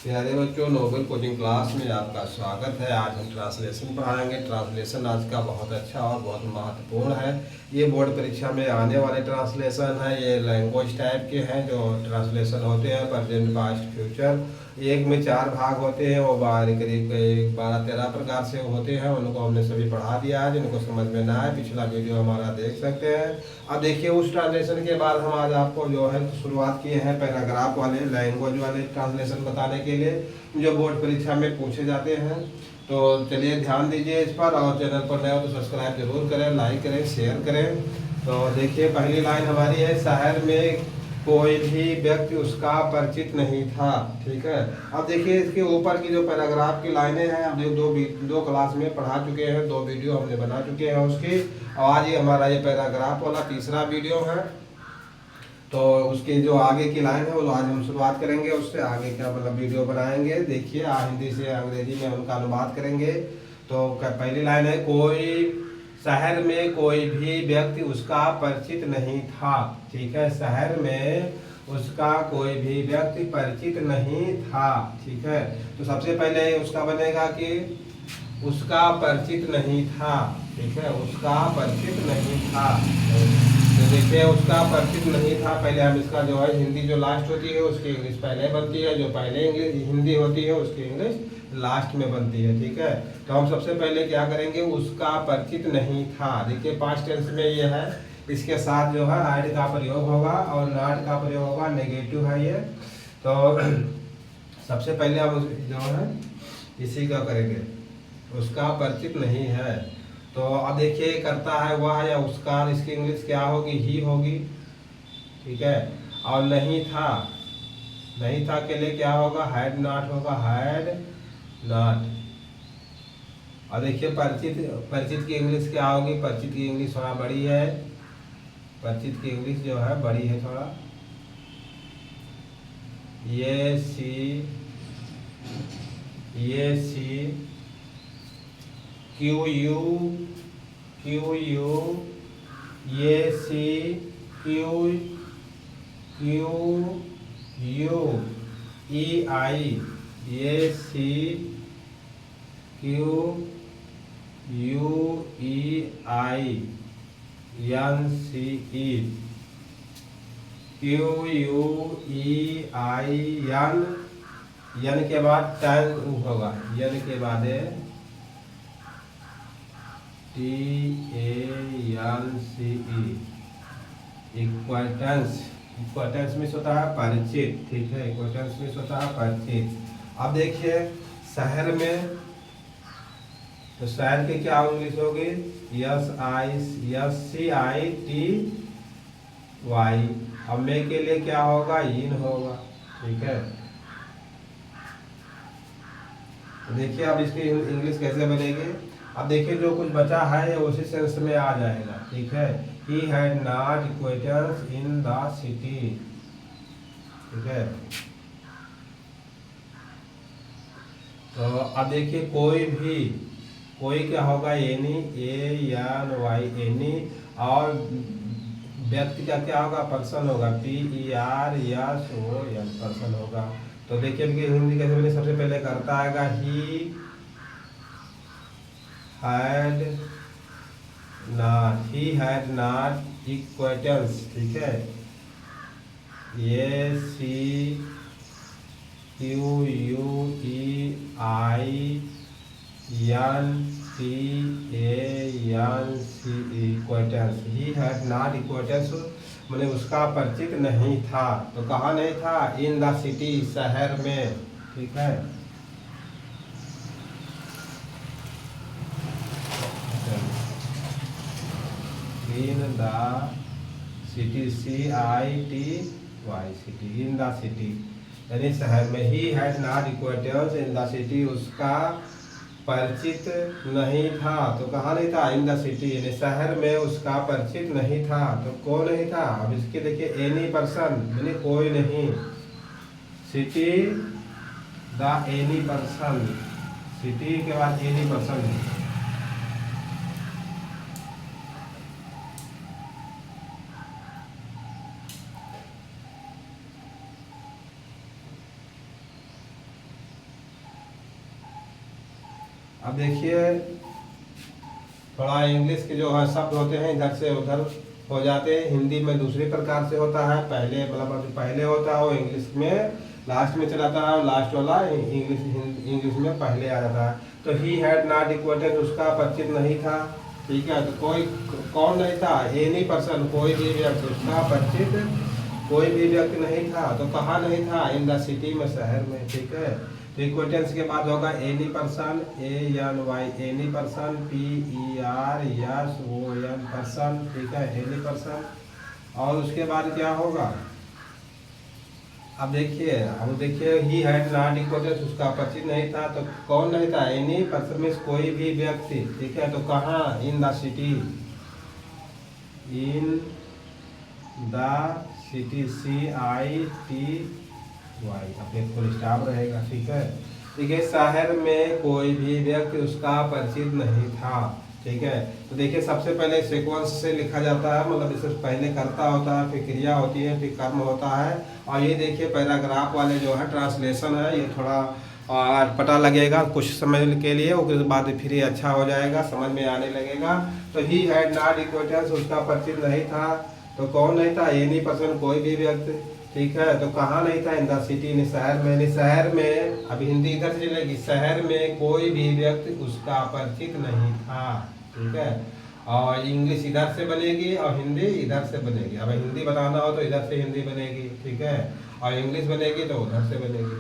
प्यारे बच्चों, Nobel coaching class में आपका स्वागत है। आज हम ट्रांसलेशन पढ़ाएंगे। ट्रांसलेशन आज का बहुत अच्छा और बहुत महत्वपूर्ण है। ये बोर्ड परीक्षा में आने वाले ट्रांसलेशन है। ये लैंग्वेज टाइप के हैं जो ट्रांसलेशन होते हैं, प्रेजेंट, पास्ट, फ्यूचर। एक में 4 भाग होते हैं। वो करीब 12-13 प्रकार से होते हैं। उनको हमने सभी पढ़ा दिया है। जिनको समझ में ना आए, पिछला वीडियो हमारा देख सकते हैं। अब देखिए, उस ट्रांसलेशन के बाद हम आज आपको जो है शुरुआत किए हैं पैराग्राफ वाले, लैंग्वेज वाले ट्रांसलेशन बताने के लिए, जो बोर्ड परीक्षा में पूछे जाते हैं। तो चलिए ध्यान दीजिए इस पर, और चैनल पर नए हो तो सब्सक्राइब जरूर करें, लाइक करें, शेयर करें। तो देखिए, पहली लाइन हमारी है, शहर में कोई भी व्यक्ति उसका परिचित नहीं था। ठीक है। अब देखिए, इसके ऊपर की जो पैराग्राफ की लाइनें हैं, हम दो क्लास में पढ़ा चुके हैं, 2 वीडियो हमने बना चुके हैं उसकी। आज ये हमारा ये पैराग्राफ वाला तीसरा वीडियो है। तो उसकी जो आगे की लाइन है वो आज हम शुरुआत करेंगे, उससे आगे क्या मतलब वीडियो बनाएंगे। देखिए, हिंदी से अंग्रेजी में उनका अनुवाद करेंगे। तो पहली लाइन है, कोई शहर में कोई भी व्यक्ति उसका परिचित नहीं था। ठीक है। शहर में उसका कोई भी व्यक्ति परिचित नहीं था। ठीक है। तो सबसे पहले उसका बनेगा कि उसका परिचित नहीं था। ठीक है। उसका परिचित नहीं था। तो देखिए, उसका परिचित नहीं था। पहले हम इसका जो है हिंदी जो लास्ट होती है उसकी इंग्लिश पहले बनती है, जो पहले इंग्लिश हिंदी होती है उसकी इंग्लिश लास्ट में बनती है। ठीक है। तो हम सबसे पहले क्या करेंगे, उसका परिचित नहीं था। देखिए, पास्ट टेंस में ये है, इसके साथ जो है हैड का प्रयोग होगा और नॉट का प्रयोग होगा, नेगेटिव है ये। तो सबसे पहले हम जो है इसी का करेंगे, उसका परिचित नहीं है। तो अब देखिए, करता है वह या उसका, इसकी इंग्लिश क्या होगी, ही होगी। ठीक है। और नहीं था, नहीं था के लिए क्या होगा, हैड नॉट होगा, हैड नॉट। और देखिए, परिचित, परिचित की इंग्लिश क्या होगी, परिचित की इंग्लिश थोड़ा बड़ी है। परिचित की इंग्लिश जो है बड़ी है थोड़ा। ये सी क्यू यू, ये C Q U E I, ये C Q U E I, N C E, Q U E I N, N के बाद टन होगा, एन के बाद TANCE, इक्वेटेंस। इक्वेटेंस मीन्स होता है परिचित। ठीक है। इक्वेटेंस मीन्स होता है परिचित। अब देखिए, शहर में, तो शहर की क्या इंग्लिश होगी, SCITY। अब में के लिए क्या होगा, इन होगा। ठीक है। तो देखिए, अब इसकी इंग्लिश कैसे बनेगी। अब देखिए, जो कुछ बचा है ये उसी सेंस में आ जाएगा। ठीक है। He had not acquaintance in the city. ठीक है। तो अब देखिए, कोई भी, कोई क्या होगा, एनी, ANY, एनी। और व्यक्ति का क्या होगा, पर्सन होगा, PERSON, पर्सन होगा। तो देखिए, हिंदी कैसे बने, सबसे पहले करता आएगा, ही हैड नॉट इक्वेटेंस। ठीक है। ये CQUEINCANCE, इक्वेटेंस। ही हैड नॉट इक्वेटेंस मैंने उसका परिचित नहीं था। तो कहाँ नहीं था, इन द सिटी, शहर में। ठीक है। In the city, CITY, city, in the city, यानी शहर में। He had not acquaintance in the city, उसका परिचित नहीं था। तो कहाँ नहीं था, इन द सिटी, यानी शहर में उसका परिचित नहीं था। तो कौन नहीं था, अब इसके देखिए, एनी पर्सन, यानी कोई नहीं। City, the any person, city के बाद एनी पर्सन। अब देखिए थोड़ा इंग्लिश के जो है शब्द होते हैं इधर से उधर हो जाते हैं, हिंदी में दूसरे प्रकार से होता है। पहले मतलब जो पहले होता है वो इंग्लिश में लास्ट में चलाता है और लास्ट वाला इंग्लिश में पहले आ जाता है। तो ही हैड नॉट इक्वेटेड, उसका परिचित नहीं था। ठीक है, तो कोई कौन नहीं था, एनी पर्सन, कोई भी व्यक्ति, उसका परिचित कोई भी व्यक्ति नहीं था। तो कहाँ नहीं था, इन द सिटी में, शहर में। ठीक है, तो इक्वेटेंस के बाद होगा any person, ANY, any person, PERSON person. ठीक है, एनी पर्सन। और उसके बाद क्या होगा, अब देखिए ही हैड नॉट इक्वेटेंस, उसका परिचित नहीं था। तो कौन नहीं था, एनी पर्सन में कोई भी व्यक्ति। ठीक है, तो कहाँ, इन the city, in the city, CITY, अपने फुल स्टॉप रहेगा। ठीक है, देखिए शहर में कोई भी व्यक्ति उसका परिचित नहीं था। ठीक है, तो देखिए सबसे पहले सीक्वेंस से लिखा जाता है, मतलब इससे पहले कर्ता होता है, फिर क्रिया होती है, फिर कर्म होता है। और ये देखिए पैराग्राफ वाले जो है ट्रांसलेशन है, ये थोड़ा पता लगेगा कुछ समय के लिए, उसके बाद फिर ये अच्छा हो जाएगा, समझ में आने लगेगा। तो ही हैड नॉट इक्वेटेंस, उसका परिचित नहीं था। तो कौन नहीं था, एनी पर्सन, कोई भी व्यक्ति। ठीक है, तो कहाँ नहीं था, इन द सिटी, शहर में। शहर में, अब हिंदी इधर से चलेगी, शहर में कोई भी व्यक्ति उसका परिचित नहीं था। ठीक है, और इंग्लिश इधर से बनेगी और हिंदी इधर से बनेगी। अब हिंदी बताना हो तो इधर से हिंदी बनेगी। ठीक है, और इंग्लिश बनेगी तो उधर से बनेगी।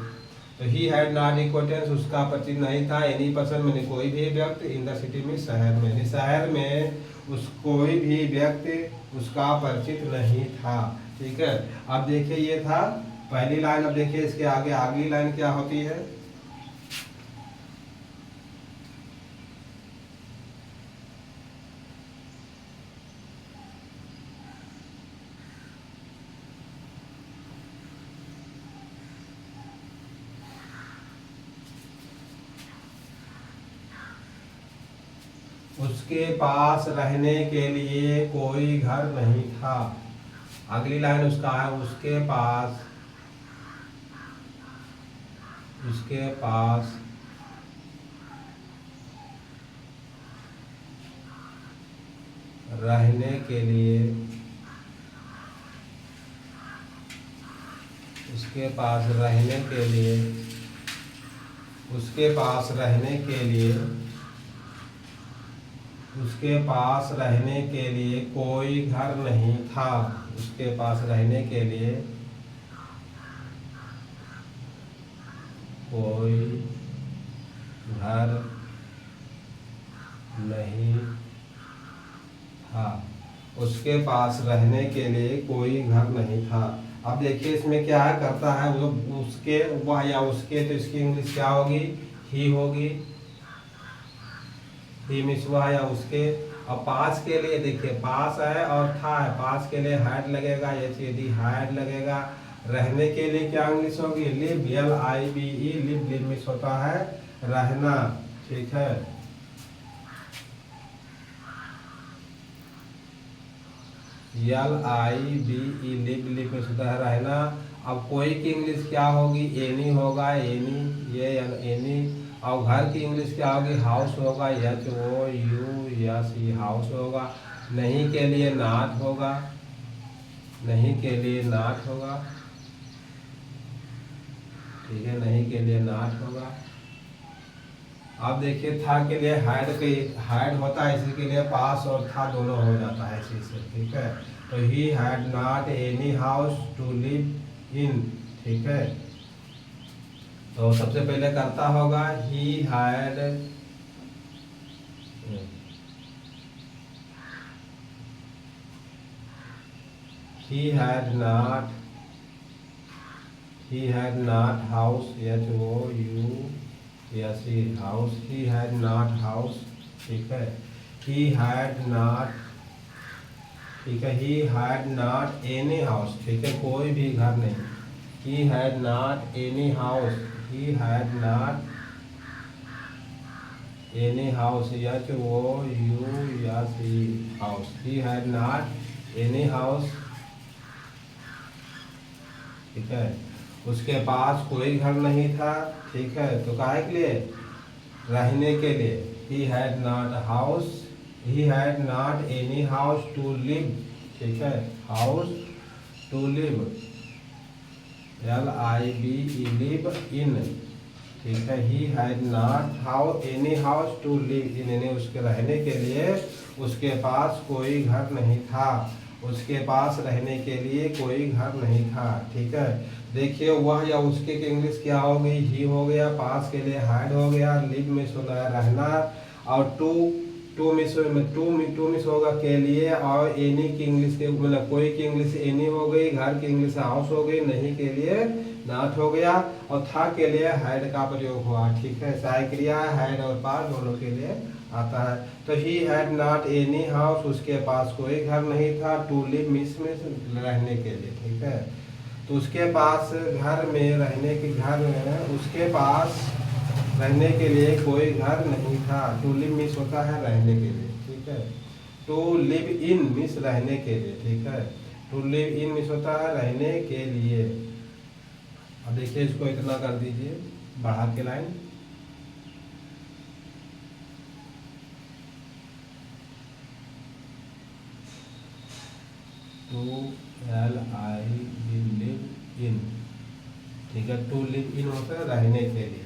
तो ही हैड नॉट इक्वेटेंस, उसका परिचित नहीं था। एनी पर्सन मैंने कोई भी व्यक्ति, इन द सिटी में, शहर में। शहर में कोई भी व्यक्ति उसका परिचित नहीं था। ठीक है, अब देखिए ये था पहली लाइन। अब देखिए इसके आगे अगली लाइन क्या होती है, उसके पास रहने के लिए कोई घर नहीं था। अगली लाइन उसका है, उसके पास रहने के लिए, उसके पास रहने के लिए, उसके पास रहने के लिए, उसके पास रहने के लिए कोई घर नहीं था। उसके पास रहने के लिए कोई घर नहीं था। उसके पास रहने के लिए कोई घर नहीं था। अब देखिए इसमें क्या है, करता है वो उसके, वह या उसके, तो इसकी इंग्लिश क्या होगी, ही होगी। ही मिस वह या उसके। और पास के लिए देखिए पास है और था है, पास के लिए हैड लगेगा, HAD, हैड लगेगा। रहने के लिए क्या इंग्लिश होगी, लिव, LIVE, लिव मिस होता है रहना। ठीक है, LIVE, लिव मिस होता है रहना। अब कोई की इंग्लिश क्या होगी, एनी होगा, एनी, ये एनी। और घर की इंग्लिश क्या होगी, हाउस होगा, HOUSE, हाउस होगा। नहीं के लिए नॉट होगा, नहीं के लिए नॉट होगा। ठीक है, नहीं के लिए नॉट होगा। अब देखिए था के लिए हैड होता है, इसी के लिए पास और था दोनों हो जाता है इसी से। ठीक है, तो he had not any house to live in. ठीक है, तो सबसे पहले करता होगा he had, he had not house, HOUSE, house, he had not house। ठीक है, he had not, ठीक है, he had not any house। ठीक है, कोई भी घर नहीं। he had not any house, he had not any house, HOUSE, house, he had not any house। ठीक है, उसके पास कोई घर नहीं था। ठीक है, तो काहे के लिए, रहने के लिए, he had not house, he had not any house to live, ठीक है, house to live, LIVE live in, ठीक है, he had not any house to live in, यानी उसके रहने के लिए उसके पास कोई घर नहीं था, उसके पास रहने के लिए कोई घर नहीं था, ठीक है। देखिए वह या उसके की इंग्लिश क्या हो गई, ही हो गया, पास के लिए हैड हो गया, लिव में सुना है रहना, और टू मिस होगा के लिए, और एनी की इंग्लिश के मतलब कोई की इंग्लिश एनी हो गई, घर की इंग्लिश हाउस हो गई, नहीं के लिए नॉट हो गया, और था के लिए हैड का प्रयोग हुआ, ठीक है। सहायक क्रिया हैड और पास दोनों के लिए आता है। तो he had not any house, उसके पास कोई घर नहीं था, टू लिव मिस में रहने के लिए, ठीक है। तो उसके पास घर में रहने के घर में उसके पास रहने के लिए कोई घर नहीं था, टू लिव मिस होता है रहने के लिए, ठीक है। टू लिव इन मिस रहने के लिए, ठीक है, टू लिव इन मिस होता है रहने के लिए। अब देखिए इसको इतना कर दीजिए बढ़ा के line, to LIVE live in, ठीक है, टू लिव इन होता है रहने के लिए।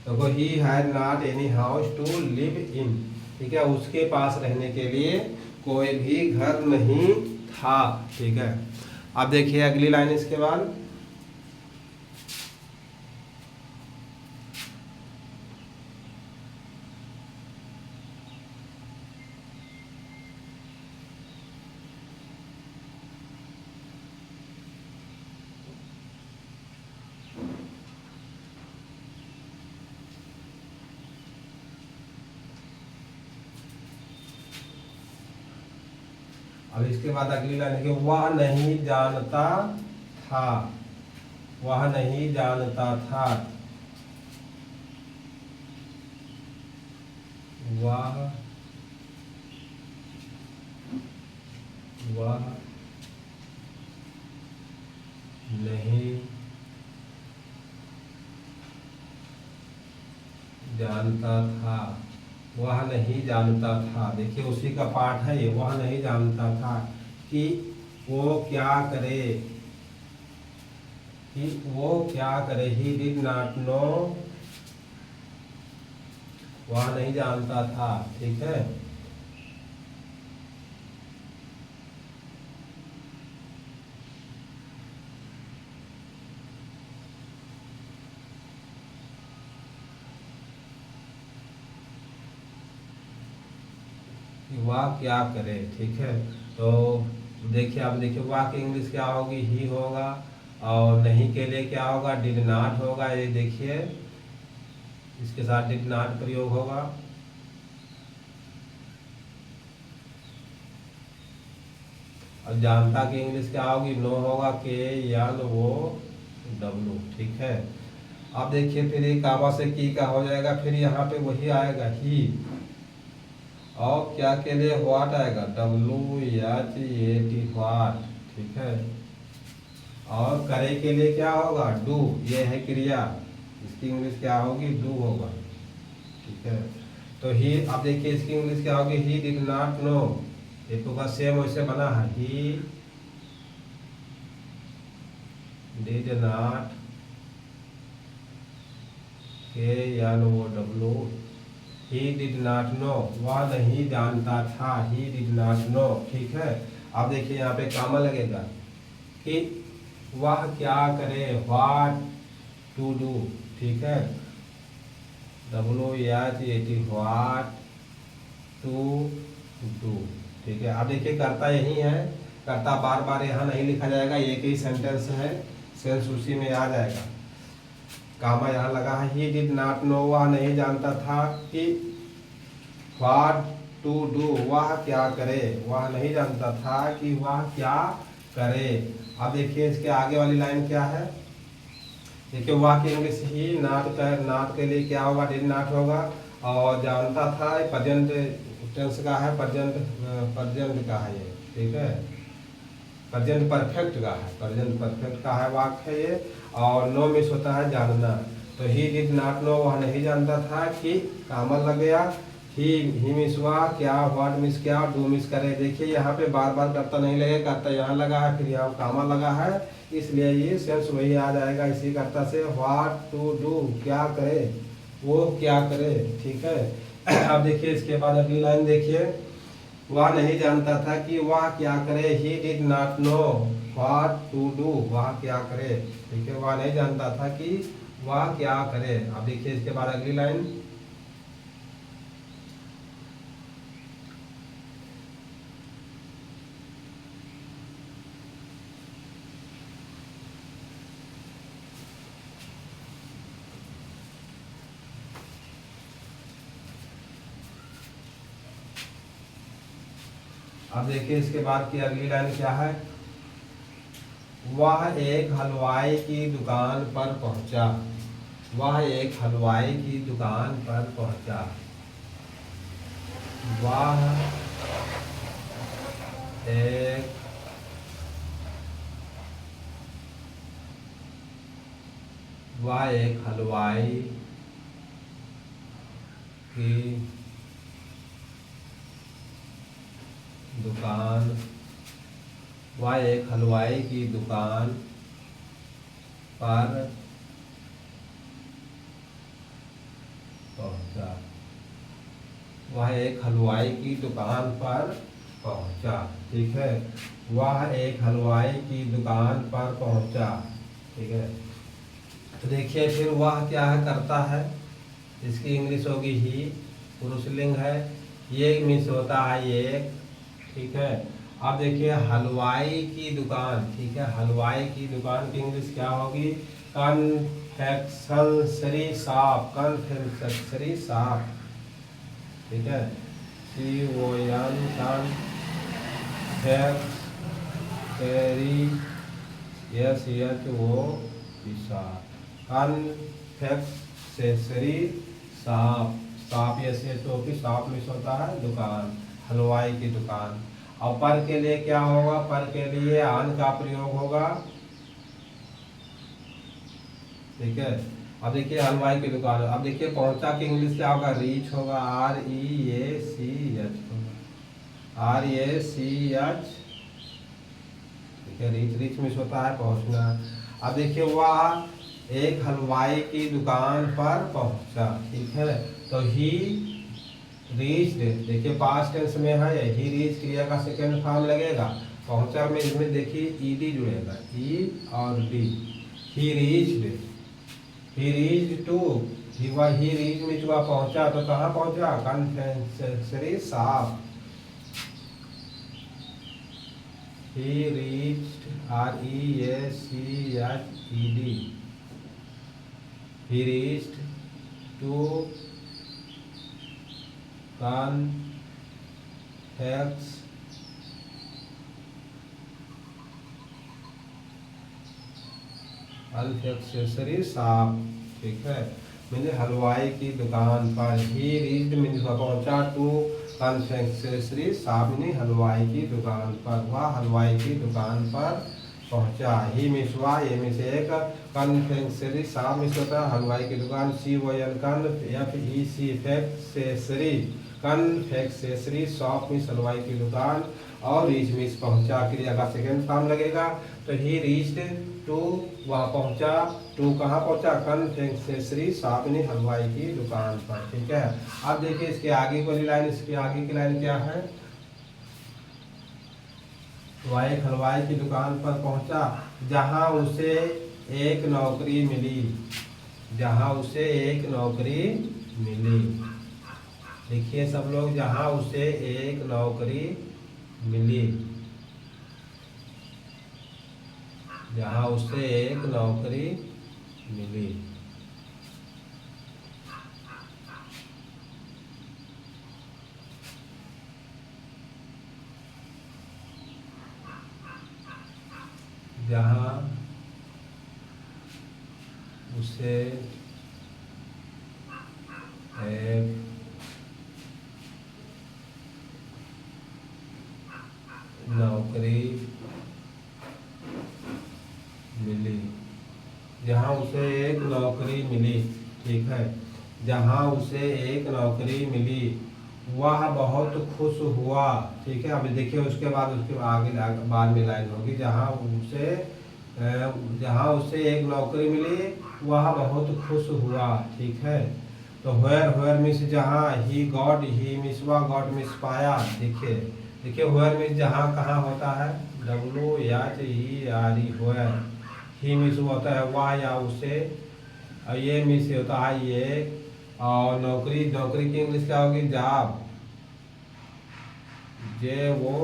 तो he had not any house to live in, ठीक है, उसके पास रहने के लिए कोई भी घर नहीं था, ठीक है। अब देखिए अगली लाइन इसके बाद, अब इसके बाद अगली लाइन है, वह नहीं जानता था, वह नहीं जानता था, वह नहीं जानता था, वह नहीं जानता था, देखिए उसी का पाठ है ये, वह नहीं जानता था कि वो क्या करे, कि वो क्या करे, ही डिड नॉट नो, वह नहीं जानता था, ठीक है। वह क्या करे, ठीक है। तो देखिए अब देखिए वाह की इंग्लिश क्या होगी, ही होगा, और नहीं के लिए क्या होगा, डिड नॉट होगा, ये देखिए इसके साथ डिड नॉट प्रयोग होगा। और जानता की इंग्लिश क्या होगी, नो होगा, KNOW, ठीक है। अब देखिए फिर ये कामा से की का हो जाएगा, फिर यहाँ पे वही आएगा ही, और क्या के लिए व्हाट आएगा, WHAT व्हाट, ठीक है। और करे के लिए क्या होगा, डू, ये है क्रिया, इसकी इंग्लिश क्या होगी, डू होगा, ठीक है। तो ही, अब देखिए इसकी इंग्लिश क्या होगी, ही डिड नॉट नो, ये तो सेम वैसे बना है, ही did not, KNOW, he did not no, वह नहीं जानता था, ही डिड नॉट नो, ठीक है। अब देखिए यहाँ पे कामा लगेगा कि वह क्या करे, व्हाट टू डू, ठीक है, WHAT व्हाट टू डू, ठीक है। अब देखिए करता यही है, करता बार बार यहाँ नहीं लिखा जाएगा, एक ही सेंटेंस है, सेंस उसी में आ जाएगा। कामा यहाँ लगा है, ही डिड नॉट नो, वह नहीं जानता था कि व्हाट टू डू, वह क्या करे, वह नहीं जानता था कि वह क्या करे। अब देखिए इसके आगे वाली लाइन क्या है, देखिए वह की इंग्लिश ही, नॉट के लिए क्या होगा, डिड नॉट होगा, और जानता था प्रेजेंट टेंस का है, प्रेजेंट का है ये, ठीक है, प्रेजेंट परफेक्ट का है, प्रेजेंट परफेक्ट का है वाक्य है ये, और नो मिस होता है जानना। तो ही डिड नॉट नो, वह नहीं जानता था कि कामा लग गया, ही मिस हुआ, क्या, व्हाट मिस क्या, डू मिस करे। देखिए यहाँ पे बार बार करता नहीं लगेगा, करता यहाँ लगा है, फिर यहाँ कामा लगा है, इसलिए ये सेंस वही आ जाएगा इसी करता से। व्हाट टू डू, क्या करे, वो क्या करे, ठीक है। अब देखिए इसके बाद अगली लाइन देखिए, वह नहीं जानता था कि वह क्या करे, he did not know what to do, वह क्या करे, ठीक है, वह नहीं जानता था कि वह क्या करे। अब देखिए इसके बाद अगली लाइन, अब देखिए इसके बाद की अगली लाइन क्या है, वह एक हलवाई की दुकान पर पहुंचा, वह एक हलवाई की दुकान पर पहुंचा, वह एक हलवाई की दुकान, वह एक हलवाई की दुकान पर पहुंचा, वह एक हलवाई की दुकान पर पहुंचा, ठीक है, वह एक हलवाई की दुकान पर पहुंचा, ठीक है। तो देखिए फिर वह क्या है, करता है, इसकी इंग्लिश होगी ही, पुरुषलिंग है, ये मीन्स होता है एक, ठीक है। अब देखिए हलवाई की दुकान, ठीक है, हलवाई की दुकान की इंग्लिश क्या होगी, कन्फेक्शनरी शॉप, कन्फेक्शनरी शॉप, ठीक है, CON confectionery shop, shop SHO की शॉप मिस होता है दुकान, हलवाई की दुकान। और पर के लिए क्या होगा, पर के लिए आन का प्रयोग होगा, ठीक है। अब देखिए हलवाई की दुकान, अब देखिए पहुंचा की इंग्लिश क्या होगा, रीच होगा, REACH होगा, RACH, ठीक है, रीच मिस होता है पहुंचना। अब देखिए वह एक हलवाई की दुकान पर पहुंचा, ठीक है, तो ही रीच्ड, देखिए पास्ट टेंस में है, ही रीच क्रिया का सेकेंड फॉर्म लगेगा, पहुंचा में इसमें देखिए ED जुड़ेगा, E और D, he reached to, he reach में हुआ पहुंचा, तो कहाँ पहुंचा, confectionery shop, he reached REACHED, he reached to confectionery shop, ठीक है, मैंने हलवाई की दुकान पर, ही रीच्ड मीन्स पहुंचा, टू कन्फेक्शनरी शॉप मैंने हलवाई की दुकान पर, वह हलवाई की दुकान पर पहुंचा, ही मिस हुआ, ये मिस एक, कन्फेक्शनरी शॉप मिस होता है हलवाई की दुकान, कन्फेक्शनरी शॉप मिस हलवाई की दुकान, और रीच मिस पहुंचा क्रिया का सेकेंड फॉर्म लगेगा, तो ही रीच्ड टू, वहाँ पहुंचा, टू कहाँ पहुंचा, कन्फेक्शनरी शॉप यानी हलवाई की दुकान पर, ठीक है। अब देखिए इसके आगे वाली लाइन, इसके आगे की लाइन क्या है, वह एक हलवाई की दुकान पर पहुंचा जहां उसे एक नौकरी मिली, जहां उसे एक नौकरी मिली, देखिए सब लोग, जहां उसे एक नौकरी मिली, जहां उसे एक नौकरी मिली, जहां उसे एक नौकरी मिली, जहां उसे एक नौकरी मिली, ठीक है। जहाँ उसे एक नौकरी मिली वह बहुत खुश हुआ, ठीक है। अभी देखिए उसके आगे बाद में लाइन होगी, जहाँ उसे एक नौकरी मिली वह बहुत खुश हुआ, ठीक है। तो वेयर मीन्स जहाँ, ही मीन्स वह, गॉट मीन्स पाया। देखिए वेयर मीन्स जहाँ कहाँ होता है, WHERE वेयर। ही मीन्स होता है वह या उसे, और ये मीन्स होता है ये। और नौकरी की इंग्लिश क्या होगी, जॉब, JO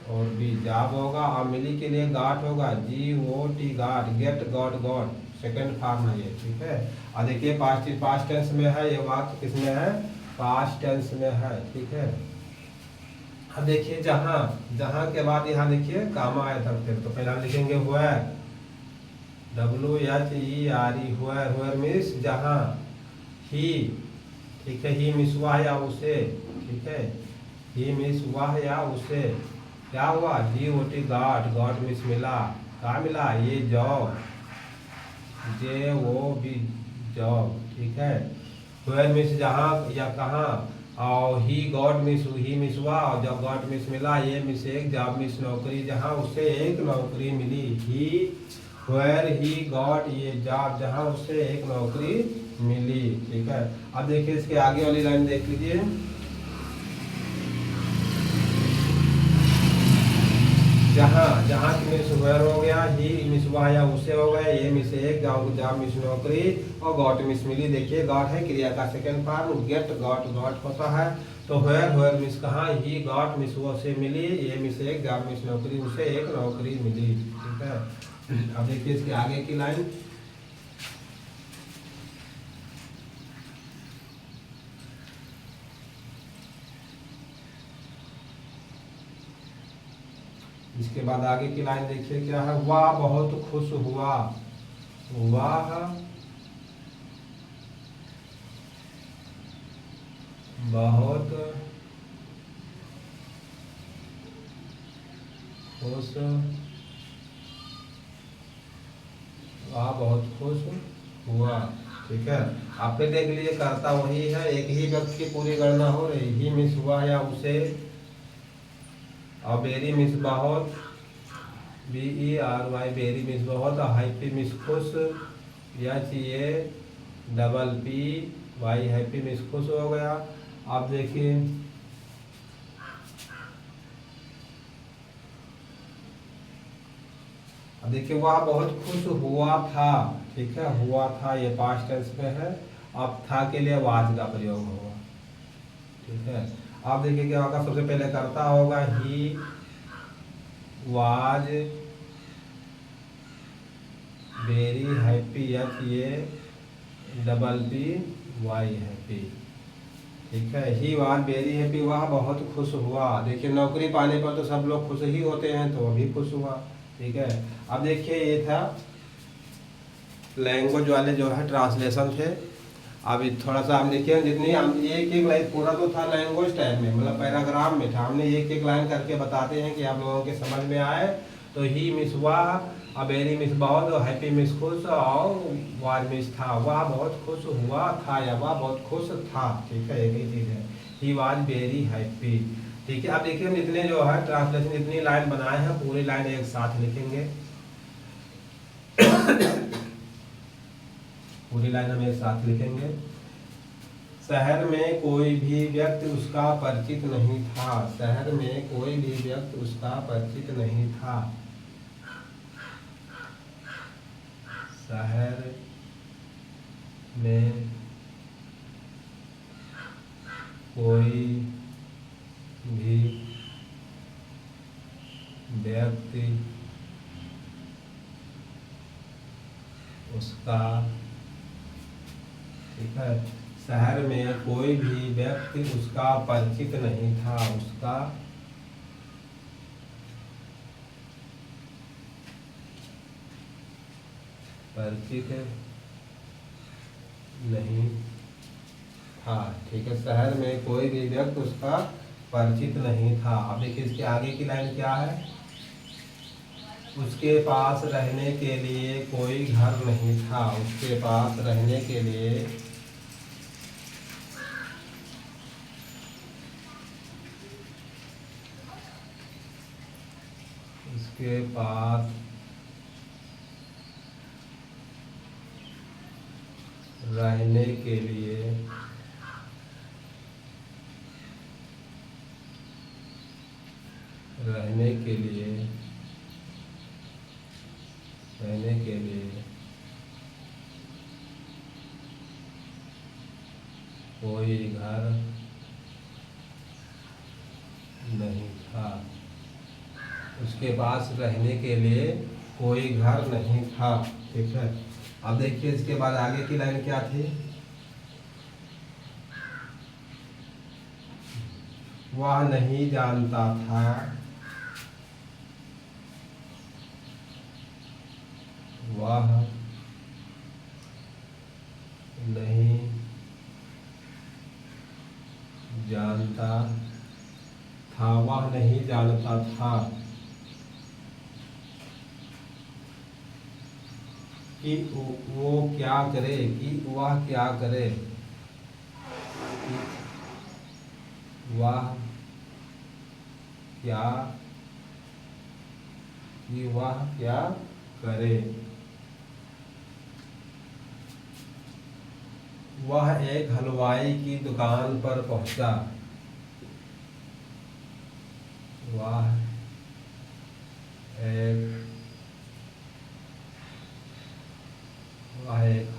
और B जॉब होगा। और मिली के लिए गाट होगा, GOT got, get, got, second form है ये, ठीक है। और देखिए पास्ट टेंस में है ये वाक्य, किसमें है, पास्ट टेंस में है, ठीक है। अब देखिए जहाँ के बाद यहाँ देखिए कामा आया था फिर, तो पहले हम लिखेंगे वेयर, WHERE वेयर मीन्स जहाँ। ही, ठीक है, ही मीन्स वह या उसे, ठीक है। ही मीन्स वह या उसे, क्या हुआ, GOT गॉट मीन्स मिला, क्या मिला, ये जॉब, JOB जॉब, ठीक है। वेयर मीन्स जहाँ या कहाँ, और ही मीन्स वह, और जब गॉट मीन्स मिला, ये मीन्स एक, जॉब मीन्स नौकरी, जहाँ उसे एक नौकरी मिली। वेयर ही गॉट ये जॉब, जहाँ उसे एक नौकरी मिली, ठीक है। अब देखिए इसके आगे वाली लाइन देख लीजिए, जहाँ मीन्स वेयर हो गया, ही मीन्स वह या उसे हो गया, ये मीन्स एक, जॉब मीन्स नौकरी, और गॉट मीन्स मिली। देखिए गॉट है क्रिया का सेकंड फॉर्म, गेट गॉट होता है। तो वेयर मीन्स कहाँ, ही गॉट मीन्स वो से मिली, ये मीन्स एक, जॉब मीन्स नौकरी, उसे एक नौकरी मिली, ठीक है। अब देखिए इसके आगे की लाइन, इसके बाद आगे की लाइन देखिए क्या है, वह बहुत खुश हुआ, वह बहुत खुश, वह बहुत खुश हुआ, ठीक है। आपने देख लीजिए करता वही है, एक ही व्यक्ति की पूरी गणना हो रही। ही मीन्स हुआ या उसे, और बेरी मीन्स बहुत, BERY बेरी मीन्स बहुत, और हैप्पी मीन्स खुश, HAPPY हैप्पी मीन्स खुश हो गया। आप देखिए वह बहुत खुश हुआ था, ठीक है। हुआ था ये पास्ट टेंस में है, अब था के लिए वाज का प्रयोग होगा, ठीक है। आप देखिए क्या होगा, सबसे पहले करता होगा he was very happy, HAPPY happy, ठीक है। ही वाज वेरी हैप्पी, वह बहुत खुश हुआ। देखिए नौकरी पाने पर तो सब लोग खुश ही होते हैं, तो वह भी खुश हुआ, ठीक है। अब देखिए ये था लैंग्वेज वाले जो है ट्रांसलेशन थे। अभी थोड़ा सा हम देखिए, जितनी हम एक लाइन पूरा तो था लैंग्वेज टाइप में, मतलब पैराग्राफ में था, हमने एक लाइन करके बताते हैं कि आप लोगों के समझ में आए। तो ही मिस वह, और वेरी मिस बहुत, और हैप्पी मिस खुश, और वाज मिस था, वह बहुत खुश हुआ था, या वह बहुत खुश था, ठीक है। एक ही चीज़ है, ही वाज वेरी हैप्पी, ठीक है। अब देखिए हम इतने जो है ट्रांसलेशन इतनी लाइन बनाए हैं, पूरी लाइन एक साथ लिखेंगे। पूरी लाइन हम एक साथ लिखेंगे। शहर में कोई भी व्यक्ति उसका परिचित नहीं था, शहर में कोई भी व्यक्ति उसका परिचित नहीं था, शहर में कोई भी व्यक्ति उसका, ठीक है, शहर में कोई भी व्यक्ति उसका परिचित नहीं था, उसका परिचित नहीं था, ठीक है। शहर में कोई भी व्यक्ति उसका परिचित नहीं था। अब देखिए इसके आगे की लाइन क्या है, उसके पास रहने के लिए कोई घर नहीं था, उसके पास रहने के लिए उसके पास रहने के लिए रहने के लिए रहने के लिए कोई घर नहीं था। उसके पास रहने के लिए कोई घर नहीं था। ठीक है, अब देखिए इसके बाद आगे की लाइन क्या थी। वह नहीं जानता था वह नहीं जानता था वह नहीं जानता था कि वो क्या करे, कि वह क्या करे, कि वह क्या कि वह क्या करे। वह एक हलवाई की दुकान पर पहुंचा। वह एक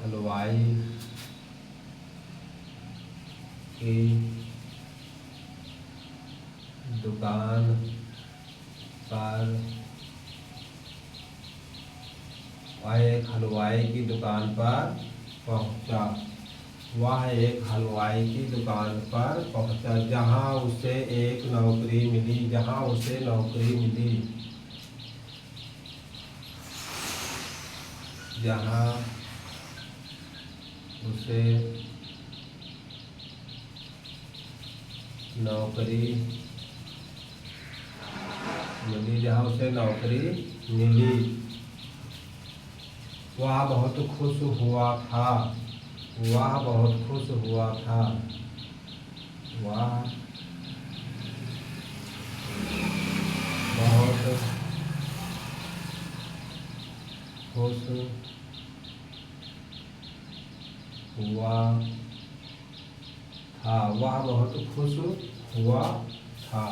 हलवाई की दुकान पर वह एक हलवाई की दुकान पर पहुंचा। वह एक हलवाई की दुकान पर पहुंचा जहां उसे एक नौकरी मिली। जहां उसे नौकरी मिली। जहां उसे नौकरी मिली। जहां उसे नौकरी मिली। वह बहुत खुश हुआ था। वह बहुत खुश हुआ था। वह बहुत खुश हुआ था। वह बहुत खुश हुआ था।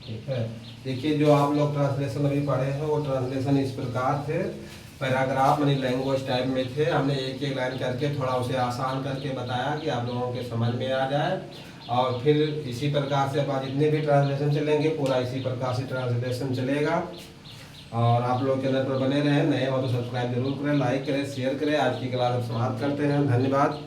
ठीक है, देखिए जो आप लोग ट्रांसलेशन अभी पढ़े हैं वो ट्रांसलेशन इस प्रकार थे। पैराग्राफ यानी लैंग्वेज टाइप में थे। हमने एक एक लाइन करके थोड़ा उसे आसान करके बताया कि आप लोगों के समझ में आ जाए। और फिर इसी प्रकार से अब जितने भी ट्रांसलेशन चलेंगे पूरा इसी प्रकार से ट्रांसलेशन चलेगा। और आप लोग चैनल पर बने रहें, नए हो तो सब्सक्राइब जरूर करें, लाइक करें, शेयर करें। आज की क्लास अब समाप्त करते हैं। धन्यवाद।